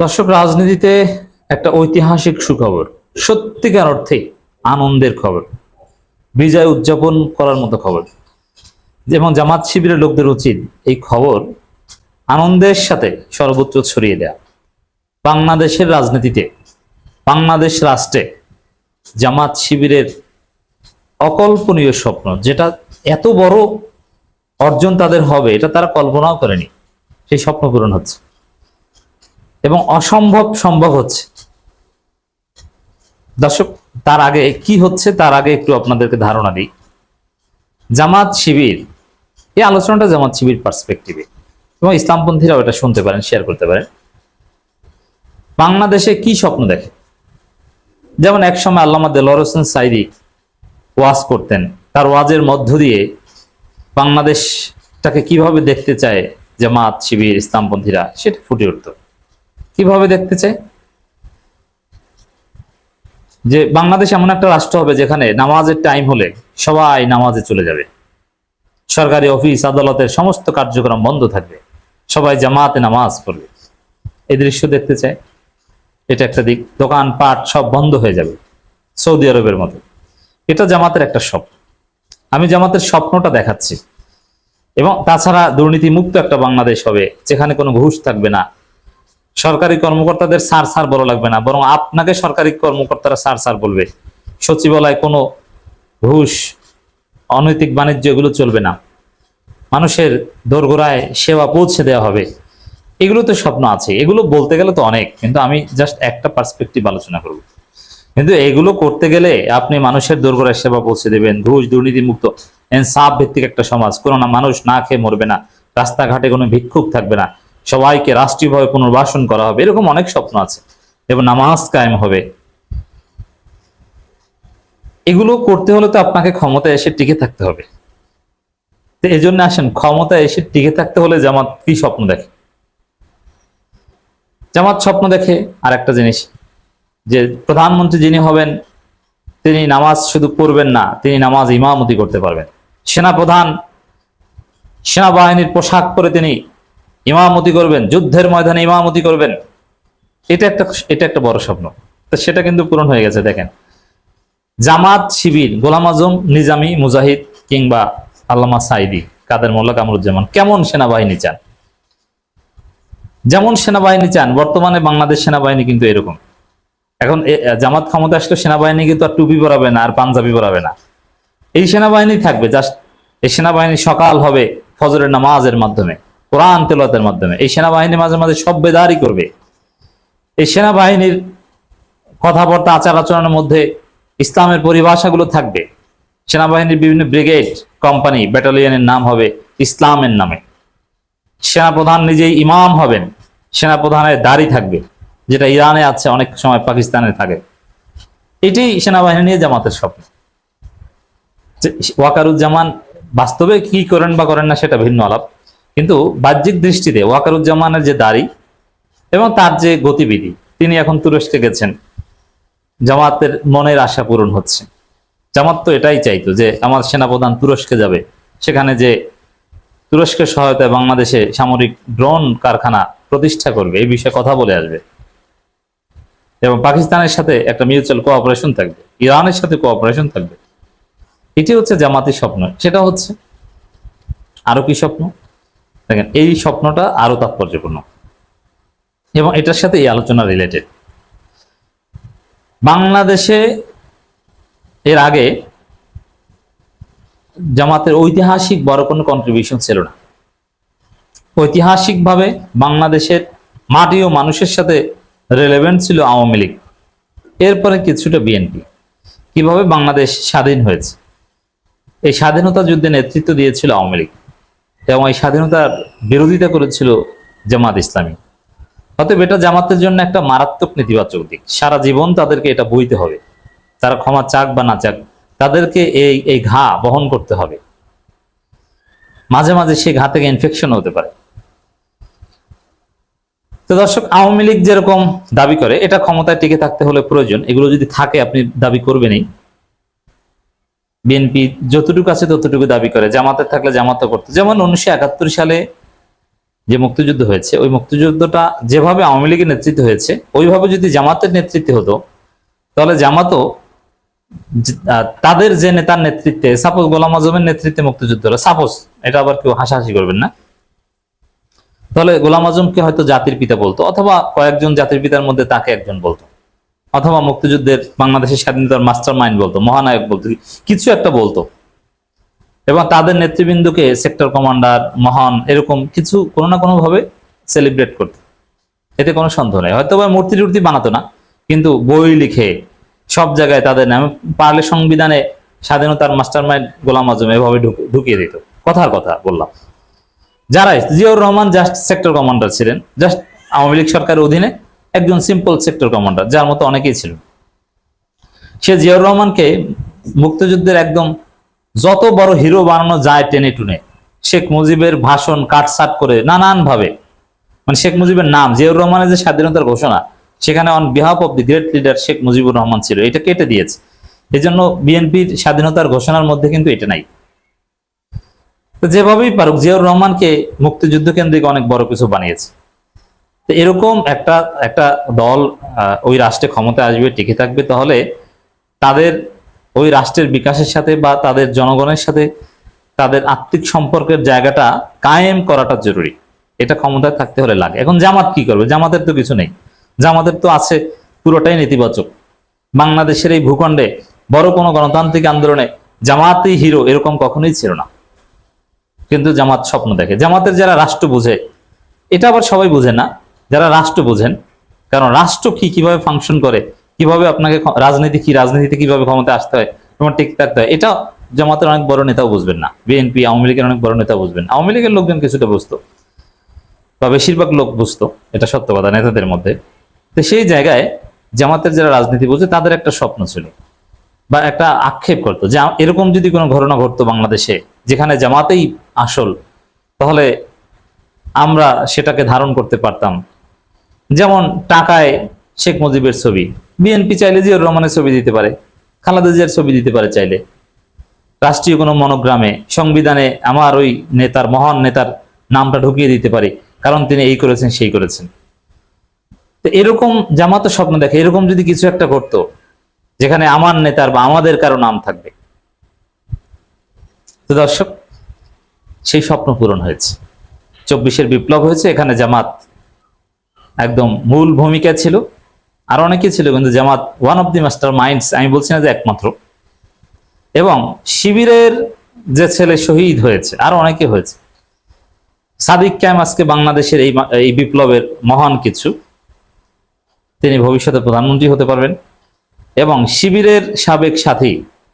দর্শক, রাজনীতিতে একটা ঐতিহাসিক সুখবর, সত্যিকার অর্থে আনন্দের খবর, বিজয় উদযাপন করার মতো খবর। যেমন জামাত শিবিরের লোকদের উচিত এই খবর আনন্দের সাথে সর্বত্র ছড়িয়ে দেয়া। বাংলাদেশের রাজনীতিতে, বাংলাদেশ রাষ্ট্রে জামাত শিবিরের অকল্পনীয় স্বপ্ন, যেটা এত বড় অর্জন তাদের হবে এটা তারা কল্পনাও করেনি, সেই স্বপ্ন পূরণ হচ্ছে এবং অসম্ভব সম্ভব হচ্ছে। দর্শক, তার আগে কি হচ্ছে তার আগে একটু আপনাদেরকে ধারণা দিই। জামাত শিবির, এই আলোচনাটা জামাত শিবির পার্সপেক্টিভে, এবং ইসলামপন্থীরাও এটা শুনতে পারেন, শেয়ার করতে পারেন। বাংলাদেশে কি স্বপ্ন দেখে? যেমন একসময় আল্লামা দেলোয়ার হোসেন সাইদি ওয়াজ করতেন, তার ওয়াজের মধ্য দিয়ে বাংলাদেশটাকে কিভাবে দেখতে চায় জামাত শিবির ইসলামপন্থীরা, সেটা ফুটে উঠত। কিভাবে দেখতে চায়? যে বাংলাদেশ এমন একটা রাষ্ট্র হবে যেখানে নামাজের টাইম হলে সবাই নামাজে চলে যাবে, সরকারি অফিস আদালতের সমস্ত কার্যক্রম বন্ধ থাকবে, সবাই জামাতে নামাজ পড়বে। এই দৃশ্য দেখতে চায়। এটা একটা দিক। দোকানপাট সব বন্ধ হয়ে যাবে সৌদি আরবের মতো। এটা জামাতের একটা স্বপ্ন। আমি জামাতের স্বপ্নটা দেখাচ্ছি। এবং তাছাড়া দুর্নীতি মুক্ত একটা বাংলাদেশ হবে, যেখানে কোনো ঘুষ থাকবে না, সরকারি কর্মকর্তাদের স্যার স্যার বলা লাগবে না, বরং আপনাকে সরকারি কর্মকর্তারা স্যার স্যার বলবে। সচিবালয় কোনো ঘুষ, অনৈতিক বাণিজ্য এগুলো চলবে না, মানুষের দোরগোড়ায় সেবা পৌঁছে দেওয়া হবে। এগুলো তো স্বপ্ন আছে, এগুলো বলতে গেলে তো অনেক, কিন্তু আমি জাস্ট একটা পার্সপেক্টিভ আলোচনা করব। কিন্তু এগুলো করতে গেলে আপনি মানুষের দোরগোড়ায় সেবা পৌঁছে দেবেন, ঘুষ দুর্নীতি মুক্ত ইনসাফ ভিত্তিক একটা সমাজ, কোনো না মানুষ না খেয়ে মরবে না, রাস্তাঘাটে কোনো ভিক্ষুক থাকবে না, সবাইকে রাষ্ট্রীয়ভাবে পুনর্বাসন করা হবে, এরকম অনেক স্বপ্ন আছে, এবং নামাজ কায়েম হবে। এগুলো করতে হলে তো আপনাকে ক্ষমতায় এসে টিকে থাকতে হবে। তো এই জন্য আসেন, ক্ষমতায় এসে টিকে থাকতে হলে জামাত কি স্বপ্ন দেখে? জামাত স্বপ্ন দেখে আর একটা জিনিস, যে প্রধানমন্ত্রী যিনি হবেন তিনি নামাজ শুধু পড়বেন না, তিনি নামাজ ইমামতি করতে পারবেন। সেনাপ্রধান সেনাবাহিনীর পোশাক পরে তিনি ইমামতি করবেন, যুদ্ধের ময়দানে ইমামতি করবেন। এটা একটা বড় স্বপ্ন। তো সেটা কিন্তু পূরণ হয়ে গেছে। দেখেন, জামাত শিবির, গোলাম আজম, নিজামী, মুজাহিদ কিংবা আল্লামা সাইদি, কাদের মোল্লা, কামরুজ্জামান কেমন সেনাবাহিনী চান? যেমন সেনাবাহিনী চান, বর্তমানে বাংলাদেশ সেনাবাহিনী কিন্তু এরকম। এখন জামাত ক্ষমতা আসলে সেনাবাহিনী কিন্তু আর টুপি পরাবে না, আর পাঞ্জাবি পরাবে না, এই সেনাবাহিনী থাকবে। জাস্ট এই সেনাবাহিনী সকাল হবে ফজরের নামাজের মাধ্যমে, কোরআন তেলাওয়াতের মাধ্যমে। এই সেনাবাহিনী মাঝে মাঝে সব বেদারি করবে। এই সেনাবাহিনীর কথাবার্তা, আচার আচরণের মধ্যে ইসলামের পরিভাষাগুলো থাকবে। সেনাবাহিনীর বিভিন্ন ব্রিগেড, কোম্পানি, ব্যাটালিয়নের নাম হবে ইসলামের নামে। সেনাপ্রধান নিজেই ইমাম হবেন, সেনাপ্রধানের দাড়ি থাকবে, যেটা ইরানে আছে, অনেক সময় পাকিস্তানে থাকে। এটি সেনাবাহিনী নিয়ে জামাতের স্বপ্ন। ওয়াকারুজ্জামান বাস্তবে কি করেন বা করেন না সেটা ভিন্ন আলাপ, কিন্তু বাহ্যিক দৃষ্টিতে ওয়াকারুজ্জামানের যে দাড়ি এবং তার যে গতিবিধি, তিনি এখন তুরস্কে গেছেন, জামাতের মনের আশা পূরণ হচ্ছে। জামাত তো এটাই চাইতো যে আমার সেনাপ্রধান তুরস্কে যাবে, সেখানে যে তুরস্কের সহায়তায় বাংলাদেশে সামরিক ড্রোন কারখানা প্রতিষ্ঠা করবে, এই বিষয়ে কথা বলে আসবে, এবং পাকিস্তানের সাথে একটা মিউচুয়াল কোঅপারেশন থাকবে, ইরানের সাথে কোঅপারেশন থাকবে। এটি হচ্ছে জামাতের স্বপ্ন। সেটা হচ্ছে আরো কি স্বপ্ন? দেখেন, এই স্বপ্নটা আরো তাৎপর্যপূর্ণ এবং এটার সাথে এই আলোচনা রিলেটেড। বাংলাদেশে এর আগে জামাতের ঐতিহাসিক বড় কোনো কন্ট্রিবিউশন ছিল না। ঐতিহাসিকভাবে বাংলাদেশের মাটি ও মানুষের সাথে রিলেভেন্ট ছিল আওয়ামী লীগ, এরপরে কিছুটা বিএনপি। কিভাবে বাংলাদেশ স্বাধীন হয়েছে? এই স্বাধীনতা যুদ্ধে নেতৃত্ব দিয়েছিল আওয়ামী লীগ, এবং এই স্বাধীনতার বিরোধিতা করেছিল জামাত ইসলামী। অতএব এটা জামাতের জন্য একটা মারাত্মক নেতিবাচক দিক। সারা জীবন তাদেরকে এটা বইতে হবে, তারা ক্ষমা চাক বা না চাক, তাদেরকে এই ঘা বহন করতে হবে। মাঝে মাঝে সেই ঘা থেকে ইনফেকশন হতে পারে। তো দর্শক, আওয়ামী লীগ যেরকম দাবি করে এটা ক্ষমতায় টিকে থাকতে হলে প্রয়োজন, এগুলো যদি থাকে আপনি দাবি করবেনই। বিএনপি যতটুকু আছে ততটুকু দাবি করে, জামাতে থাকলে জামাতে করতো। যেমন 1971 সালে যে মুক্তিযুদ্ধ হয়েছে, ওই মুক্তিযুদ্ধটা যেভাবে আওয়ামী লীগের নেতৃত্ব হয়েছে ওইভাবে যদি জামাতের নেতৃত্বে হতো, তাহলে জামাতও তাদের যে নেতার নেতৃত্বে, সাপোজ গোলাম আজমের নেতৃত্বে মুক্তিযুদ্ধ হলো, সাপোজ, এটা আবার কেউ হাসাহাসি করবেন না, তাহলে গোলাম আজমকে হয়তো জাতির পিতা বলতো, অথবা কয়েকজন জাতির পিতার মধ্যে তাকে একজন বলতো, অথবা মুক্তিযুদ্ধের বাংলাদেশের স্বাধীনতার মাস্টার মাইন্ড বলতো, মহানায়ক বলতো, কিছু একটা বলতো, এবং তাদের নেতৃবৃন্দকে সেক্টর কমান্ডার, মহান, এরকম কিছু কোনো না কোনো ভাবে সেলিব্রেট করতো। এতে কোনো সন্দেহ নেই। হয়তো বা মূর্তি টুর্তি বানাতো না, কিন্তু বই লিখে সব জায়গায় তাদের নামে, পারলে সংবিধানে স্বাধীনতার মাস্টার মাইন্ড গোলাম আজম এভাবে ঢুকিয়ে দিত। কথার কথা বললাম। যারাই, Ziaur Rahman just sector commander ছিলেন, জাস্ট আওয়ামী লীগ সরকারের অধীনে একজন সিম্পল সেক্টর কমান্ডার, যার মতো অনেকেই ছিল। সে জিয়াউর রহমানকে মুক্তিযুদ্ধের একদম যত বড় হিরো বানানো যায় টেনে টুনে, শেখ মুজিবের ভাষণ কাটসাট করে নানান ভাবে, মানে শেখ মুজিবের নাম, জিয়াউর রহমানের যে স্বাধীনতার ঘোষণা, সেখানে on behalf of the great leader Sheikh Mujibur Rahman ছিল, এটা কেটে দিয়েছে। এই জন্য বিএনপির স্বাধীনতার ঘোষণার মধ্যে কিন্তু এটা নাই। তো যেভাবেই পারুক, জিয়াউর রহমানকে মুক্তিযুদ্ধ কেন্দ্রিক অনেক বড় কিছু বানিয়েছে। তো এরকম একটা একটা দল ওই রাষ্ট্রে ক্ষমতায় আসবে, টিকে থাকবে, তাহলে তাদের ওই রাষ্ট্রের বিকাশের সাথে বা তাদের জনগণের সাথে তাদের আত্মিক সম্পর্কের জায়গাটা কায়েম করাটা জরুরি। এটা ক্ষমতায় থাকতে হলে লাগে। এখন জামাত কি করবে? জামাতের তো কিছু নেই। জামাতের তো আছে পুরোটাই নেতিবাচক। বাংলাদেশের এই ভূখণ্ডে বড় কোনো গণতান্ত্রিক আন্দোলনে জামাতই হিরো এরকম কখনোই ছিল না, কিন্তু জামাত স্বপ্ন দেখে। জামাতের যারা রাষ্ট্র বুঝে, এটা আবার সবাই বুঝে না, যারা রাষ্ট্র বুঝেন, কারণ রাষ্ট্র কি, কিভাবে ফাংশন করে, কিভাবে আপনাকে রাজনীতি কি, রাজনীতিতে কিভাবে ক্ষমতা আসতে হয়, তোমার ঠিক থাকতে হয়, এটা জামাতের অনেক বড় নেতাও বুঝবেন না। বিএনপি, আওয়ামী লীগের অনেক বড় নেতা বুঝবেন। আওয়ামী লীগের লোকজন কিছুটা বুঝতো, বা বেশিরভাগ লোক বুঝতো, এটা সত্য কথা নেতাদের মধ্যে। তো সেই জায়গায় জামাতের যারা রাজনীতি বুঝে, তাদের একটা স্বপ্ন ছিল বা একটা আক্ষেপ করতো যে এরকম যদি কোনো ঘটনা ঘটতো বাংলাদেশে যেখানে জামাতেই আসল, তাহলে আমরা সেটাকে ধারণ করতে পারতাম। যেমন টাকায় শেখ মুজিবের ছবি, বিএনপি চাইলে জিয়াউর রহমানের ছবি দিতে পারে, খালেদা জিয়ার ছবি দিতে পারে চাইলে, রাষ্ট্রীয় কোনো মনোগ্রামে, সংবিধানে আমার ওই নেতার, মহান নেতার নামটা ঢুকিয়ে দিতে পারি, কারণ তিনি এই করেছেন সেই করেছেন। তো এরকম জামাতের স্বপ্ন দেখে, এরকম যদি কিছু একটা করতো যেখানে আমার নেতার বা আমাদের কারো নাম থাকবে। তো দর্শক, সেই স্বপ্ন পূরণ হয়েছে। 24-এর বিপ্লব হয়েছে, এখানে জামাত একদম মূল ভূমিকা ছিল। আর অনেকে ছিল, কিন্তু Jamaat one of the masterminds, আমি বলছি না যে একমাত্র। এবং শিবিরের যে ছেলে শহীদ হয়েছে, আর অনেকে হয়েছে। সাদিক কায়েম আজকে বাংলাদেশের এই বিপ্লবের মহান কিছু, তিনি ভবিষ্যতে প্রধানমন্ত্রী হতে পারবেন। এবং শিবিরের সাবেক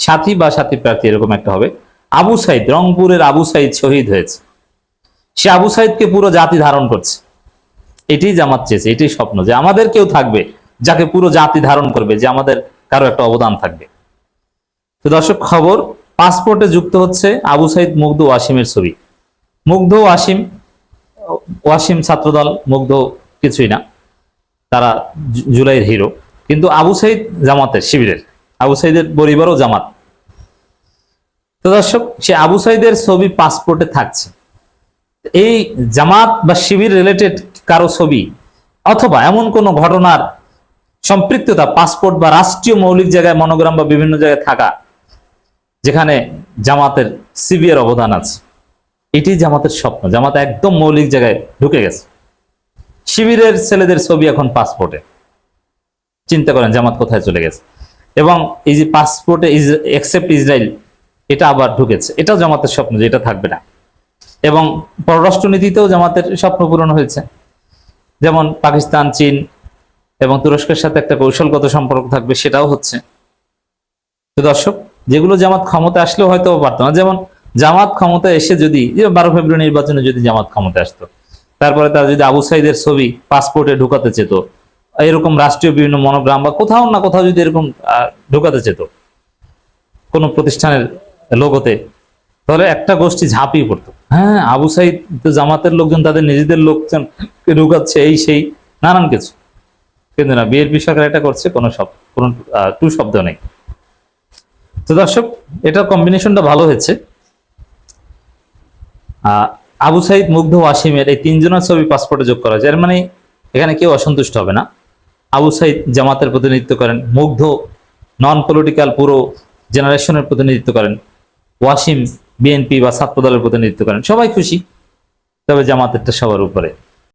সাথী বা সাথী প্রার্থী এরকম একটা হবে, আবু সাইদ, রংপুরের আবু সাইদ শহীদ হয়েছে। সে আবু সাইদকে পুরো জাতি ধারণ করছে। এটাই জামাত চেয়েছে, এটাই স্বপ্ন, যে আমাদের কেউ থাকবে যাকে পুরো জাতি ধারণ করবে, যে আমাদের কারো একটা অবদান থাকবে। তো দর্শক, খবর, পাসপোর্টে যুক্ত হচ্ছে আবু সাইদ, মুগ্ধ, ওয়াসিমের ছবি। মুগ্ধ, ওয়াসিম ছাত্রদল, মুগ্ধ কিছুই না, তারা জুলাইয়ের হিরো। কিন্তু আবু সাইদ জামাতের, শিবিরের, আবু সাইদের পরিবারও জামাত। তো দর্শক, সে আবু সাইদের ছবি পাসপোর্টে থাকছে। এই জামাত বা শিবির রিলেটেড কারো ছবি অথবা এমন কোন ঘটনার সম্পৃক্ততা পাসপোর্ট বা রাষ্ট্রীয় মৌলিক জায়গায়, মনোগ্রাম বা বিভিন্ন জায়গায় থাকা, যেখানে জামাতের সিভিয়ার অবদান আছে, এটি জামাতের স্বপ্ন। জামাত একদম মৌলিক জায়গায় ঢুকে গেছে। শিবিরের ছেলেদের ছবি এখন পাসপোর্টে। চিন্তা করেন জামাত কোথায় চলে গেছে। এবং এই যে পাসপোর্টে এক্সেপ্ট ইসরায়েল, এটা আবার ঢুকেছে। এটাও জামাতের স্বপ্ন যে এটা থাকবে না। এবং পররাষ্ট্রনীতিতেও জামাতের স্বপ্ন পূরণ হয়েছে। যেমন পাকিস্তান, চীন এবং তুরস্কের সাথে একটা কৌশলগত সম্পর্ক থাকবে, সেটাও হচ্ছে। তো দর্শক, যেগুলো জামাত ক্ষমতা আসলেও হয়তো পারতো না। যেমন জামাত ক্ষমতা এসে যদি 12 ফেব্রুয়ারি নির্বাচনে যদি জামাত ক্ষমতা আসতো, তারপরে তারা যদি আবু সাইদের ছবি পাসপোর্টে ঢুকাতে চেত, এরকম রাষ্ট্রীয় বিভিন্ন মনোগ্রাম বা কোথাও না কোথাও যদি এরকম ঢুকাতে চেত কোন প্রতিষ্ঠানের লোগোতে, তাহলে একটা গোষ্ঠী ঝাঁপিয়ে পড়তো। হ্যাঁ, আবু সাইদ তো জামাতের লোকজন তাদের নিজেদের লোকজন ঢুকাচ্ছে, এই সেই নানান কিছু। কিন্তু না, বিএনপি সরকার এটা করছে, কোনো টু শব্দ নেই। তো দর্শক, এটা কম্বিনেশনটা ভালো হয়েছে। আবু সাইদ, মুগ্ধ, ওয়াসিমের এই তিনজনের ছবি পাসপোর্টে যোগ করা যায়, এর মানে এখানে কেউ অসন্তুষ্ট হবে না। আবু সাইদ জামাতের প্রতিনিধিত্ব করেন, মুগ্ধ নন পলিটিক্যাল পুরো জেনারেশনের প্রতিনিধিত্ব করেন, ওয়াসিম বিএনপি বা ছাত্র দলের প্রতিনিধিত্ব করেন, সবাই খুশি। তবে জামাতেরটা সবার উপরে।